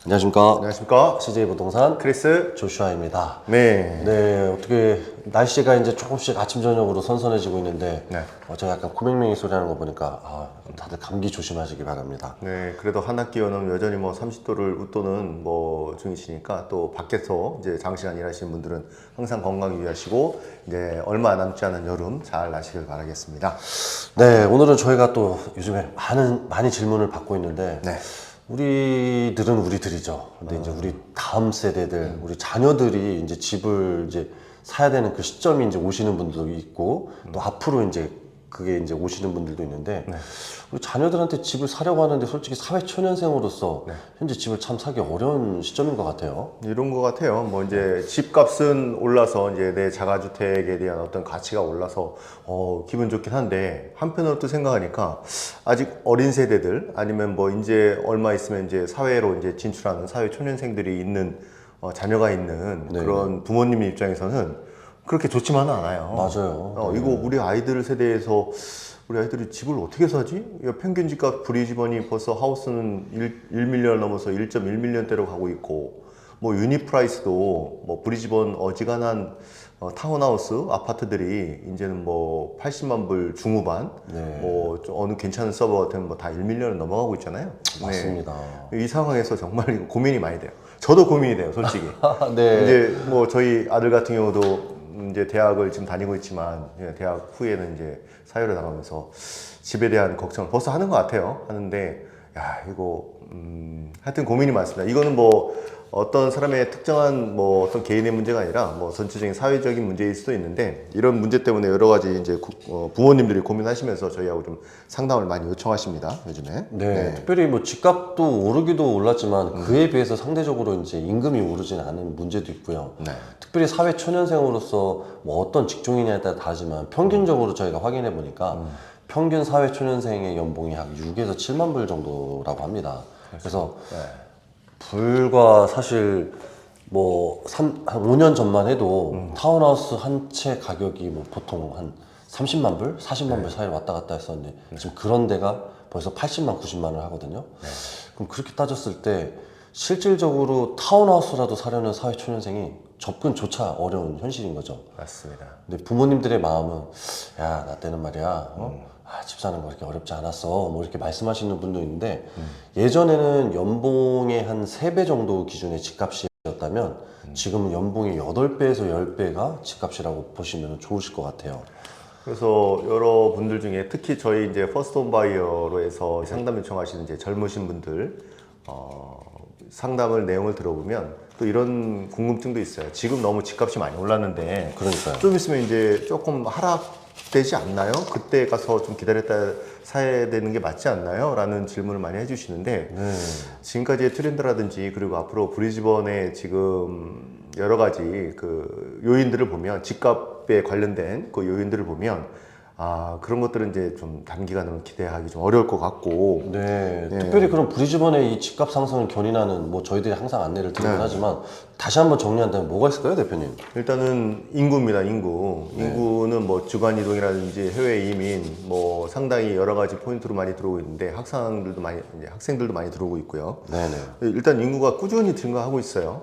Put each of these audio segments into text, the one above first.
안녕하십니까. 안녕하십니까. CJ 부동산 크리스. 조슈아입니다. 네. 네, 어떻게 날씨가 이제 조금씩 아침 저녁으로 선선해지고 있는데 네. 제가 약간 코맹맹이 소리 하는 거 보니까 다들 감기 조심하시기 바랍니다. 네. 그래도 한 학 기온은 여전히 뭐 30도를 웃도는 뭐 중이시니까 또 밖에서 이제 장시간 일하시는 분들은 항상 건강 유의하시고 이제 얼마 남지 않은 여름 잘 나시길 바라겠습니다. 네, 오늘은 저희가 또 요즘에 많이 질문을 받고 있는데 네. 우리들은 우리들이죠. 근데 이제 우리 다음 세대들, 우리 자녀들이 이제 집을 이제 사야 되는 그 시점이 이제 오시는 분들도 있고, 또 앞으로 이제 그게 이제 오시는 분들도 있는데, 우리 자녀들한테 집을 사려고 하는데 솔직히 사회초년생으로서 현재 집을 참 사기 어려운 시점인 것 같아요. 이런 것 같아요. 뭐 이제 집값은 올라서 이제 내 자가주택에 대한 어떤 가치가 올라서 기분 좋긴 한데 한편으로 또 생각하니까 아직 어린 세대들 아니면 뭐 이제 얼마 있으면 이제 사회로 이제 진출하는 사회 초년생들이 있는 자녀가 있는 그런 부모님 입장에서는 그렇게 좋지만은 않아요. 맞아요. 이거 우리 아이들 세대에서 우리 아이들이 집을 어떻게 사지? 평균 집값 브리즈번이 벌써 하우스는 1밀리언 넘어서 1.1밀리언대로 가고 있고 뭐 유니 프라이스도 뭐 브리즈번 어지간한 타운하우스 아파트들이 이제는 뭐 80만 불 중후반 뭐 좀 어느 괜찮은 서버 같으면 뭐 다 1밀리언을 넘어가고 있잖아요. 맞습니다. 이 상황에서 정말 이거 고민이 많이 돼요. 저도 고민이 돼요, 솔직히. 네. 이제 뭐 저희 아들 같은 경우도 이제 대학을 지금 다니고 있지만 대학 후에는 이제 사회를 나가면서 집에 대한 걱정을 벌써 하는 것 같아요. 하는데 야 이거 하여튼 고민이 많습니다. 이거는 뭐 어떤 사람의 특정한 뭐 어떤 개인의 문제가 아니라 뭐 전체적인 사회적인 문제일 수도 있는데 이런 문제 때문에 여러 가지 이제 부모님들이 고민하시면서 저희하고 좀 상담을 많이 요청하십니다. 요즘에. 네, 특별히 뭐 집값도 오르기도 올랐지만 그에 비해서 상대적으로 이제 임금이 오르진 않은 문제도 있고요. 특별히 사회 초년생으로서 뭐 어떤 직종이냐에 따라 다르지만 평균적으로 저희가 확인해 보니까 평균 사회 초년생의 연봉이 한 6에서 7만 불 정도라고 합니다. 그래서 불과 사실 뭐 한 5년 전만 해도 타운하우스 한 채 가격이 뭐 보통 한 30만 불, 40만 불 사이로 왔다 갔다 했었는데 지금 그런 데가 벌써 80만, 90만 원 하거든요. 그럼 그렇게 따졌을 때 실질적으로 타운하우스라도 사려는 사회초년생이 접근조차 어려운 현실인 거죠. 맞습니다. 근데 부모님들의 마음은 야, 나 때는 말이야, 집 사는 거 그렇게 어렵지 않았어. 뭐 이렇게 말씀하시는 분도 있는데 예전에는 연봉의 한 3배 정도 기준의 집값이었다면 지금은 연봉의 8배에서 10배가 집값이라고 보시면 좋으실 것 같아요. 그래서 여러분들 중에 특히 저희 이제 퍼스트 홈 바이어로 해서 상담 요청하시는 이제 젊으신 분들 상담을 내용을 들어보면 또 이런 궁금증도 있어요. 지금 너무 집값이 많이 올랐는데 그러니까요. 좀 있으면 이제 조금 하락되지 않나요? 그때 가서 좀 기다렸다 사야 되는 게 맞지 않나요? 라는 질문을 많이 해주시는데 지금까지의 트렌드라든지 그리고 앞으로 브리즈번의 지금 여러 가지 그 요인들을 보면 집값에 관련된 그 요인들을 보면 그런 것들은 이제 좀 단기간으로 기대하기 좀 어려울 것 같고 특별히 그런 브리즈번의 이 집값 상승을 견인하는 뭐 저희들이 항상 안내를 드리긴 하지만 다시 한번 정리한다면 뭐가 있을까요, 대표님? 일단은 인구입니다. 인구는 뭐 주간 이동이라든지 해외 이민 뭐 상당히 여러 가지 포인트로 많이 들어오고 있는데 학생들도 많이 들어오고 있고요. 일단 인구가 꾸준히 증가하고 있어요.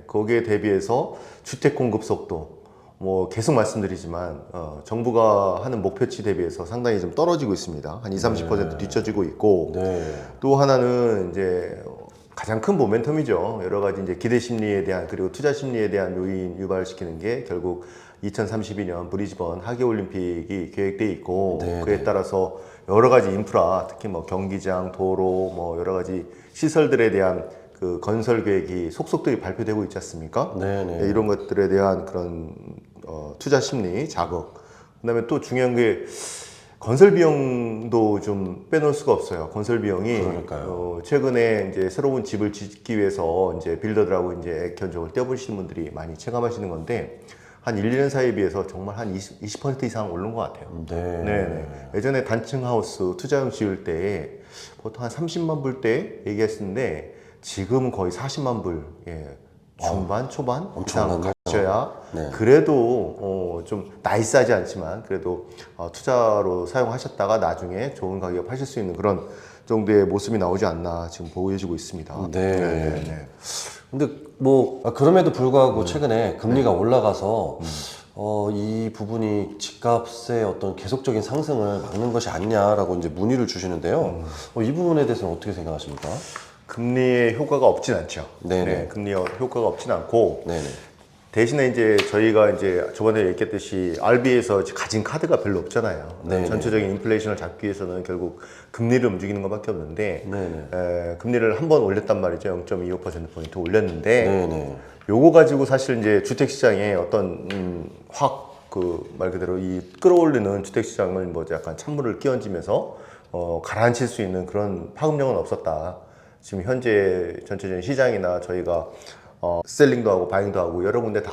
거기에 대비해서 주택 공급 속도 뭐 계속 말씀드리지만 정부가 하는 목표치 대비해서 상당히 좀 떨어지고 있습니다. 한 20-30% 뒤처지고 있고 또 하나는 이제 가장 큰 모멘텀이죠. 여러 가지 이제 기대 심리에 대한 그리고 투자 심리에 대한 요인 유발시키는 게 결국 2032년 브리즈번 하계 올림픽이 계획돼 있고 그에 따라서 여러 가지 인프라 특히 뭐 경기장, 도로 뭐 여러 가지 시설들에 대한 그 건설 계획이 속속들이 발표되고 있지 않습니까? 이런 것들에 대한 그런 투자 심리 자극. 그다음에 또 중요한 게 건설 비용도 좀 빼놓을 수가 없어요. 건설 비용이 최근에 이제 새로운 집을 짓기 위해서 이제 빌더들하고 이제 견적을 떼어보시는 분들이 많이 체감하시는 건데 한 1, 2년 사이에 비해서 정말 한 20% 이상 오른 것 같아요. 예전에 단층 하우스 투자용 지을 때 보통 한 30만 불대 얘기했었는데 지금은 거의 40만 불 중반, 초반 이상 야 네. 그래도 좀 나이스하지 않지만 그래도 투자로 사용하셨다가 나중에 좋은 가격에 파실 수 있는 그런 정도의 모습이 나오지 않나 지금 보여지고 있습니다. 네. 근데 뭐 그럼에도 불구하고 최근에 금리가 올라가서 이 부분이 집값의 어떤 계속적인 상승을 막는 것이 아니냐라고 이제 문의를 주시는데요. 이 부분에 대해서는 어떻게 생각하십니까? 금리의 효과가 없진 않죠. 네네. 네, 금리 효과가 없진 않고 네네. 대신에 이제 저희가 이제 저번에 얘기했듯이 RB에서 가진 카드가 별로 없잖아요. 네네. 전체적인 인플레이션을 잡기 위해서는 결국 금리를 움직이는 것밖에 없는데 네네. 금리를 한 번 올렸단 말이죠. 0.25%포인트 올렸는데 네네. 요거 가지고 사실 이제 주택 시장에 어떤 말 그대로 이 끌어올리는 주택 시장을 뭐 약간 찬물을 끼얹으면서 가라앉힐 수 있는 그런 파급력은 없었다. 지금 현재 전체적인 시장이나 저희가 셀링도 하고 바잉도 하고 여러 군데 다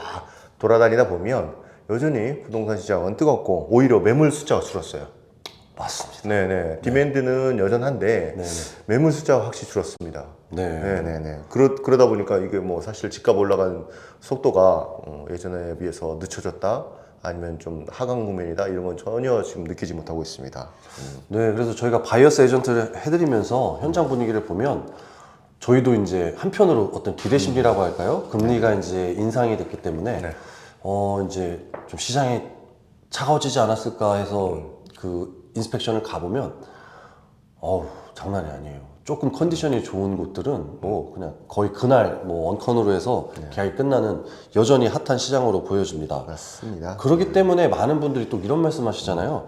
돌아다니다 보면 여전히 부동산 시장은 뜨겁고 오히려 매물 숫자가 줄었어요. 맞습니다. 네네. 디맨드는 여전한데 네네. 매물 숫자가 확실히 줄었습니다. 네. 네네네. 그러다 보니까 이게 뭐 사실 집값 올라가는 속도가 예전에 비해서 늦춰졌다. 아니면 좀 하강 국면이다 이런 건 전혀 지금 느끼지 못하고 있습니다. 네, 그래서 저희가 바이어스 에이전트를 해드리면서 현장 분위기를 보면 저희도 이제 한편으로 어떤 기대 심리라고 할까요? 금리가 이제 인상이 됐기 때문에 네. 이제 좀 시장이 차가워지지 않았을까 해서 그 인스펙션을 가보면 장난이 아니에요. 조금 컨디션이 좋은 곳들은 뭐 그냥 거의 그날 뭐 원컨으로 해서 계약이 끝나는 여전히 핫한 시장으로 보여집니다. 맞습니다. 그렇기 때문에 많은 분들이 또 이런 말씀 하시잖아요.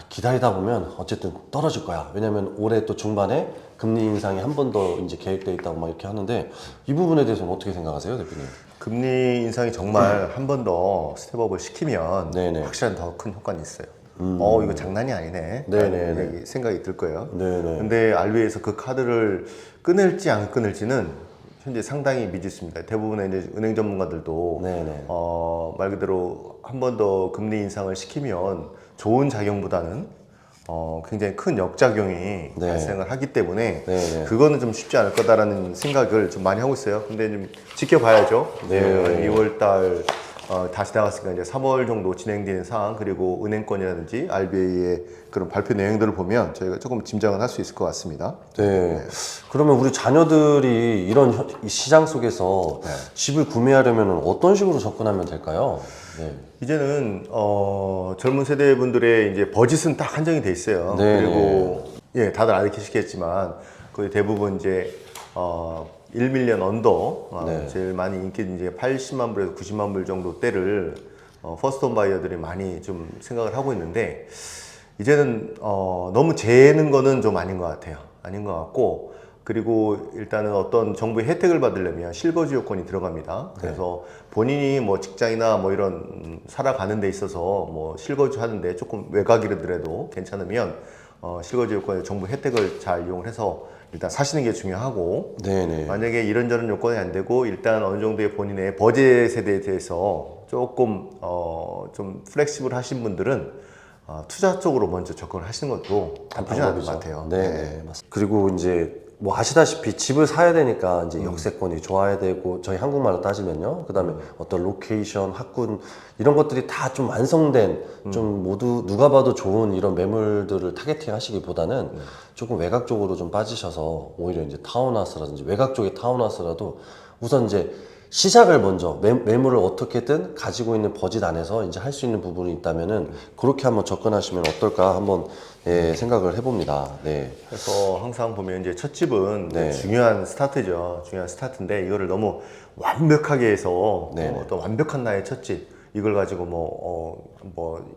기다리다 보면 어쨌든 떨어질 거야. 왜냐면 올해 또 중반에 금리 인상이 한 번 더 이제 계획되어 있다고 막 이렇게 하는데 이 부분에 대해서는 어떻게 생각하세요, 대표님? 금리 인상이 정말 한 번 더 스텝업을 시키면 네네. 확실한 더 큰 효과는 있어요. 이거 장난이 아니네. 네네네. 라는 생각이 들 거예요. 네네. 근데 RB에서 그 카드를 끊을지 안 끊을지는 현재 상당히 미지수입니다. 대부분의 이제 은행 전문가들도 네네. 말 그대로 한 번 더 금리 인상을 시키면 좋은 작용보다는 굉장히 큰 역작용이 네. 발생을 하기 때문에 네네. 그거는 좀 쉽지 않을 거다라는 생각을 좀 많이 하고 있어요. 근데 좀 지켜봐야죠. 네. 2월달 다시 나갔으니까 이제 3월 정도 진행되는 사항 그리고 은행권이라든지 RBA의 그런 발표 내용들을 보면 저희가 조금 짐작은 할 수 있을 것 같습니다. 네. 그러면 우리 자녀들이 이런 이 시장 속에서 집을 구매하려면 어떤 식으로 접근하면 될까요? 네. 이제는 젊은 세대 분들의 이제 버짓은 딱 한정이 돼 있어요. 네. 그리고 예, 다들 아시겠지만 거의 대부분 이제 1밀리언 언더 네. 제일 많이 인기 이제 80만 불에서 90만 불 정도 대를 퍼스트홈 바이어들이 많이 좀 생각을 하고 있는데 이제는 너무 재는 거는 좀 아닌 것 같아요. 아닌 것 같고 그리고 일단은 어떤 정부의 혜택을 받으려면 실거주 요건이 들어갑니다. 그래서 본인이 뭐 직장이나 뭐 이런 살아가는 데 있어서 뭐 실거주 하는데 조금 외곽이라도 괜찮으면 실거주 요건의 정부 혜택을 잘 이용을 해서 일단 사시는 게 중요하고 네네. 만약에 이런저런 요건이 안 되고 일단 어느 정도의 본인의 버젯에 대해서 조금 좀 플렉시블 하신 분들은 투자 쪽으로 먼저 접근을 하시는 것도 나쁘지 않은 것 같아요. 네. 맞습니다. 그리고 이제 뭐 아시다시피 집을 사야 되니까 이제 역세권이 좋아야 되고 저희 한국말로 따지면요. 그다음에 어떤 로케이션, 학군 이런 것들이 다 좀 완성된 좀 모두 누가 봐도 좋은 이런 매물들을 타겟팅 하시기보다는 조금 외곽 쪽으로 좀 빠지셔서 오히려 이제 타운하우스라든지 외곽 쪽의 타운하우스라도 우선 이제 시작을 먼저 매물을 어떻게든 가지고 있는 버짓 안에서 이제 할 수 있는 부분이 있다면은 그렇게 한번 접근하시면 어떨까 한번 생각을 해봅니다. 네. 그래서 항상 보면 이제 첫 집은 네. 중요한 스타트죠. 중요한 스타트인데 이거를 너무 완벽하게 해서 어떤 완벽한 나의 첫 집 이걸 가지고 뭐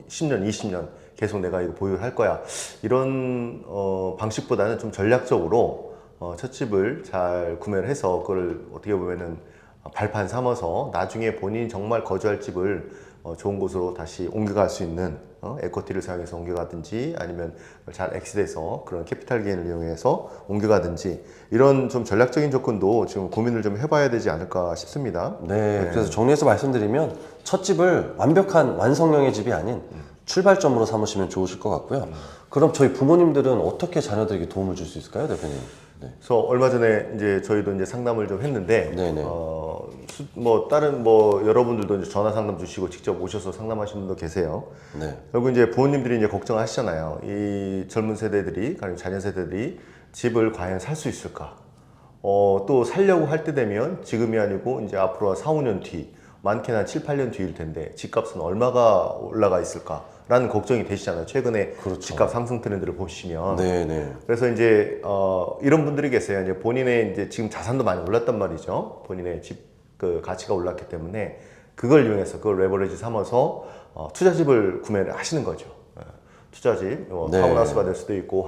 10년, 20년 계속 내가 이거 보유할 거야 이런 방식보다는 좀 전략적으로 첫 집을 잘 구매를 해서 그걸 어떻게 보면은 발판 삼아서 나중에 본인이 정말 거주할 집을 좋은 곳으로 다시 옮겨갈 수 있는 에코티를 사용해서 옮겨가든지 아니면 잘 엑시트해서 그런 캐피탈 게인을 이용해서 옮겨가든지 이런 좀 전략적인 접근도 지금 고민을 좀 해봐야 되지 않을까 싶습니다. 네. 그래서 정리해서 말씀드리면 첫 집을 완벽한 완성형의 집이 아닌 출발점으로 삼으시면 좋으실 것 같고요. 그럼 저희 부모님들은 어떻게 자녀들에게 도움을 줄 수 있을까요, 대표님? 네. 그래서 얼마 전에 이제 저희도 이제 상담을 좀 했는데 네네. 뭐 다른 뭐 여러분들도 이제 전화 상담 주시고 직접 오셔서 상담하시는 분도 계세요. 네. 결국 이제 부모님들이 이제 걱정하시잖아요. 이 젊은 세대들이, 가령 자녀 세대들이 집을 과연 살 수 있을까? 또 살려고 할 때 되면 지금이 아니고 이제 앞으로 한 4, 5년 뒤, 많게는 한 7, 8년 뒤일 텐데 집값은 얼마가 올라가 있을까? 라는 걱정이 되시잖아요. 최근에 그렇죠. 집값 상승 트렌드를 보시면. 네네. 그래서 이제 이런 분들이 계세요. 이제 본인의 이제 지금 자산도 많이 올랐단 말이죠. 본인의 집 그 가치가 올랐기 때문에 그걸 이용해서 그걸 레버리지 삼아서 투자집을 구매를 하시는 거죠. 투자집, 네. 타운하우스가 될 수도 있고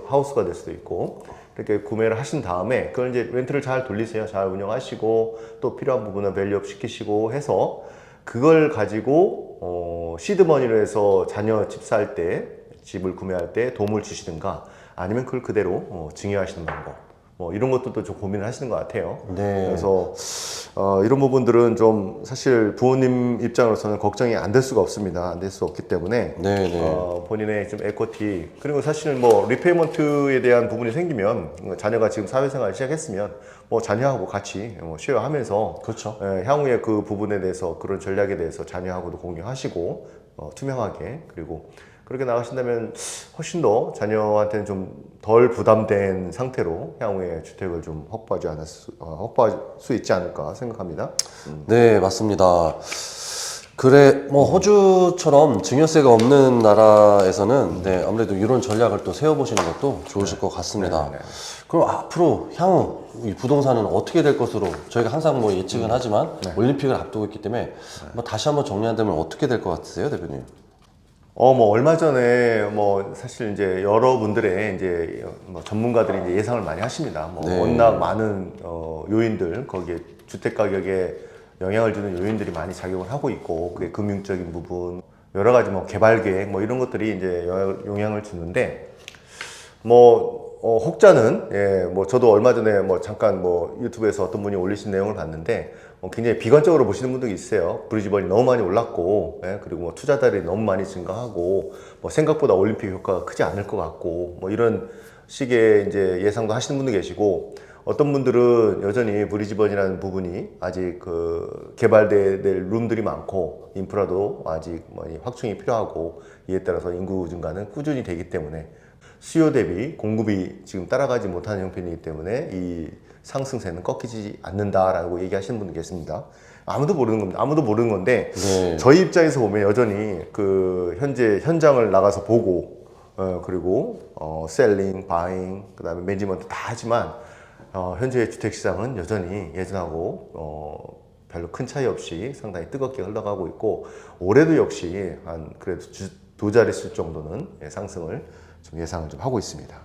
하우스가 될 수도 있고 이렇게 구매를 하신 다음에 그걸 이제 렌트를 잘 돌리세요. 잘 운영하시고 또 필요한 부분은 밸류업 시키시고 해서 그걸 가지고 시드머니로 해서 자녀 집 살 때 집을 구매할 때 도움을 주시든가 아니면 그걸 그대로 증여하시는 방법 뭐 이런 것들도 좀 고민을 하시는 것 같아요. 네. 그래서 이런 부분들은 좀 사실 부모님 입장으로서는 걱정이 안 될 수가 없습니다. 안 될 수 없기 때문에 네네. 본인의 좀 에코티 그리고 사실은 뭐 리페이먼트에 대한 부분이 생기면 자녀가 지금 사회생활 시작했으면 뭐 자녀하고 같이 쉐어하면서 그렇죠. 향후에 그 부분에 대해서 그런 전략에 대해서 자녀하고도 공유하시고 투명하게 그리고 그렇게 나가신다면 훨씬 더 자녀한테는 좀 덜 부담된 상태로 향후에 주택을 좀 확보할 수 있지 않을까 생각합니다. 네, 맞습니다. 그래, 뭐, 호주처럼 증여세가 없는 나라에서는, 네, 아무래도 이런 전략을 또 세워보시는 것도 좋으실 것 같습니다. 네. 그럼 앞으로 향후 이 부동산은 어떻게 될 것으로 저희가 항상 뭐 예측은 하지만 올림픽을 앞두고 있기 때문에 뭐 다시 한번 정리한다면 어떻게 될 것 같으세요, 대표님? 뭐 얼마 전에 뭐 사실 이제 여러분들의 이제 뭐 전문가들이 이제 예상을 많이 하십니다. 뭐 네. 워낙 많은 요인들 거기에 주택 가격에 영향을 주는 요인들이 많이 작용을 하고 있고 그게 금융적인 부분 여러 가지 뭐 개발 계획 뭐 이런 것들이 이제 영향을 주는데 뭐 혹자는 뭐 저도 얼마 전에 뭐 잠깐 뭐 유튜브에서 어떤 분이 올리신 내용을 봤는데 굉장히 비관적으로 보시는 분들이 있어요. 브리즈번이 너무 많이 올랐고 그리고 뭐 투자자들이 너무 많이 증가하고 뭐 생각보다 올림픽 효과가 크지 않을 것 같고 뭐 이런 식의 이제 예상도 하시는 분도 계시고 어떤 분들은 여전히 브리즈번이라는 부분이 아직 그 개발될 룸들이 많고 인프라도 아직 많이 확충이 필요하고 이에 따라서 인구 증가는 꾸준히 되기 때문에 수요 대비 공급이 지금 따라가지 못하는 형편이기 때문에 이 상승세는 꺾이지 않는다라고 얘기하시는 분들 계십니다. 아무도 모르는 겁니다. 아무도 모르는 건데 네. 저희 입장에서 보면 여전히 그 현재 현장을 나가서 보고 그리고 셀링, 바잉, 그다음에 매니지먼트 다 하지만 현재 주택 시장은 여전히 예전하고 별로 큰 차이 없이 상당히 뜨겁게 흘러가고 있고 올해도 역시 한 그래도 두 자릿수 정도는 상승을 좀 예상을 좀 하고 있습니다.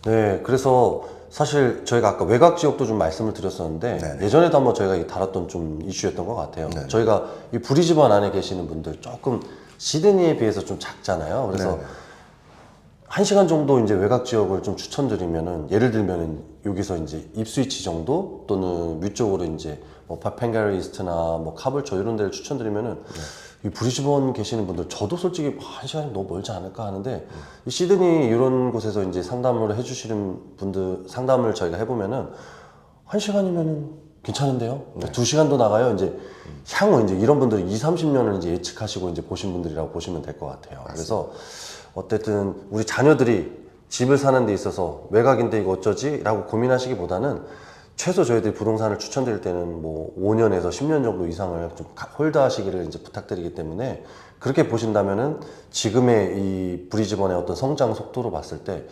네, 그래서 사실 저희가 아까 외곽 지역도 좀 말씀을 드렸었는데 네네. 예전에도 한번 저희가 다뤘던 좀 이슈였던 것 같아요. 네네. 저희가 이 브리즈번 안에 계시는 분들 조금 시드니에 비해서 좀 작잖아요. 그래서 네네. 1시간 정도 이제 외곽 지역을 좀 추천드리면은 예를 들면은 여기서 이제 입스위치 정도 또는 위쪽으로 이제 뭐 파펜가리 이스트나 뭐 카블초 이런 데를 추천드리면은 이 브리즈번 계시는 분들 저도 솔직히 1시간이 너무 멀지 않을까 하는데 이 시드니 이런 곳에서 이제 상담을 해주시는 분들 상담을 저희가 해보면은 1시간이면은 괜찮은데요? 2시간도 나가요. 이제 향후 이제 이런 분들이 20, 30년을 이제 예측하시고 이제 보신 분들이라고 보시면 될 것 같아요. 그래서 어쨌든 우리 자녀들이 집을 사는 데 있어서 외곽인데 이거 어쩌지? 라고 고민하시기보다는 최소 저희들이 부동산을 추천드릴 때는 뭐 5년에서 10년 정도 이상을 좀 홀드 하시기를 이제 부탁드리기 때문에 그렇게 보신다면은 지금의 이 브리즈번의 어떤 성장 속도로 봤을 때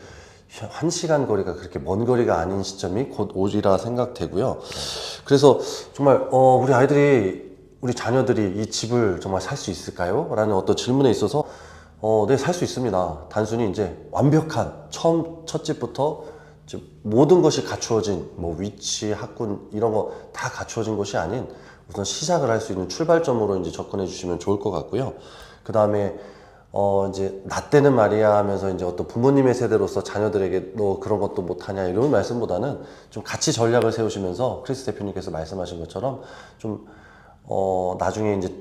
1시간 거리가 그렇게 먼 거리가 아닌 시점이 곧 오리라 생각되고요. 그래서 정말 우리 아이들이 우리 자녀들이 이 집을 정말 살 수 있을까요? 라는 어떤 질문에 있어서 네, 살 수 있습니다. 단순히 이제 완벽한 첫 집부터 모든 것이 갖추어진 뭐 위치, 학군 이런 거 다 갖추어진 것이 아닌 우선 시작을 할 수 있는 출발점으로 이제 접근해 주시면 좋을 것 같고요. 그 다음에 이제 나 때는 말이야 하면서 이제 어떤 부모님의 세대로서 자녀들에게 너 그런 것도 못하냐 이런 말씀보다는 좀 같이 전략을 세우시면서 크리스 대표님께서 말씀하신 것처럼 좀 나중에 이제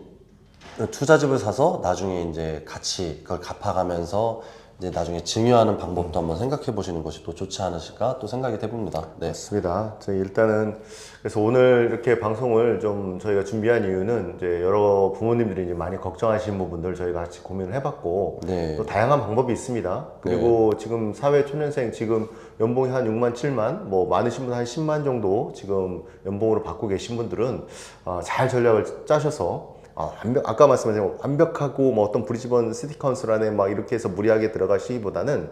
투자집을 사서 나중에 이제 같이 그걸 갚아가면서 이제 나중에 증여하는 방법도 한번 생각해 보시는 것이 또 좋지 않으실까 또 생각이 돼봅니다. 네. 맞습니다. 저희 일단은 그래서 오늘 이렇게 방송을 좀 저희가 준비한 이유는 이제 여러 부모님들이 이제 많이 걱정하시는 부분들 저희가 같이 고민을 해봤고 네. 또 다양한 방법이 있습니다. 그리고 지금 사회 초년생 지금 연봉이 한 6만 7만 뭐 많으신 분 한 10만 정도 지금 연봉으로 받고 계신 분들은 잘 전략을 짜셔서 아까 말씀하신 완벽하고 뭐 어떤 브리즈번 시티 카운슬 안에 막 이렇게 해서 무리하게 들어가시기보다는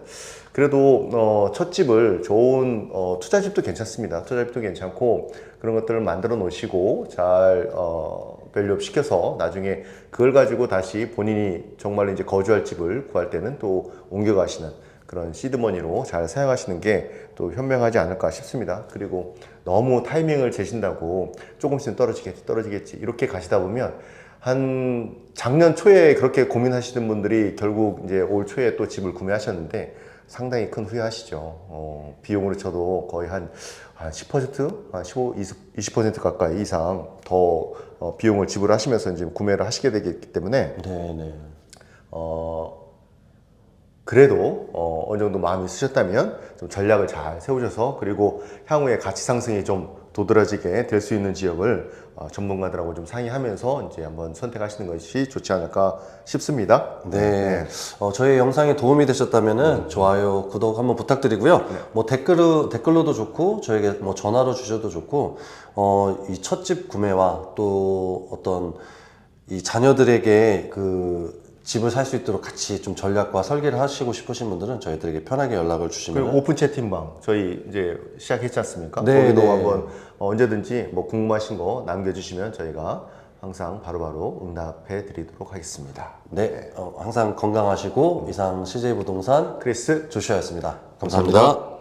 그래도 첫 집을 좋은 투자집도 괜찮습니다. 투자집도 괜찮고 그런 것들을 만들어 놓으시고 잘 밸류업 시켜서 나중에 그걸 가지고 다시 본인이 정말 이제 거주할 집을 구할 때는 또 옮겨가시는 그런 시드머니로 잘 사용하시는 게 또 현명하지 않을까 싶습니다. 그리고 너무 타이밍을 재신다고 조금씩 떨어지겠지 이렇게 가시다 보면 한 작년 초에 그렇게 고민하시던 분들이 결국 이제 올 초에 또 집을 구매하셨는데 상당히 큰 후회하시죠. 비용으로 쳐도 거의 한 10%, 한 15, 20% 가까이 이상 더 비용을 지불하시면서 이제 구매를 하시게 되기 때문에 네네. 그래도 어느 정도 마음이 쓰셨다면 좀 전략을 잘 세우셔서 그리고 향후에 가치 상승이 좀 도드라지게 될 수 있는 지역을 전문가들하고 좀 상의하면서 이제 한번 선택하시는 것이 좋지 않을까 싶습니다. 네. 저희 영상에 도움이 되셨다면은 좋아요, 구독 한번 부탁드리고요. 뭐 댓글로도 좋고, 저에게 뭐 전화로 주셔도 좋고, 이 첫집 구매와 또 어떤 이 자녀들에게 그 집을 살 수 있도록 같이 좀 전략과 설계를 하시고 싶으신 분들은 저희들에게 편하게 연락을 주시면 그리고 오픈 채팅방 저희 이제 시작했지 않습니까? 네, 거기도 네. 한번 언제든지 뭐 궁금하신 거 남겨주시면 저희가 항상 바로바로 응답해 드리도록 하겠습니다. 네, 항상 건강하시고 이상 CJ 부동산 크리스 조슈아였습니다. 감사합니다.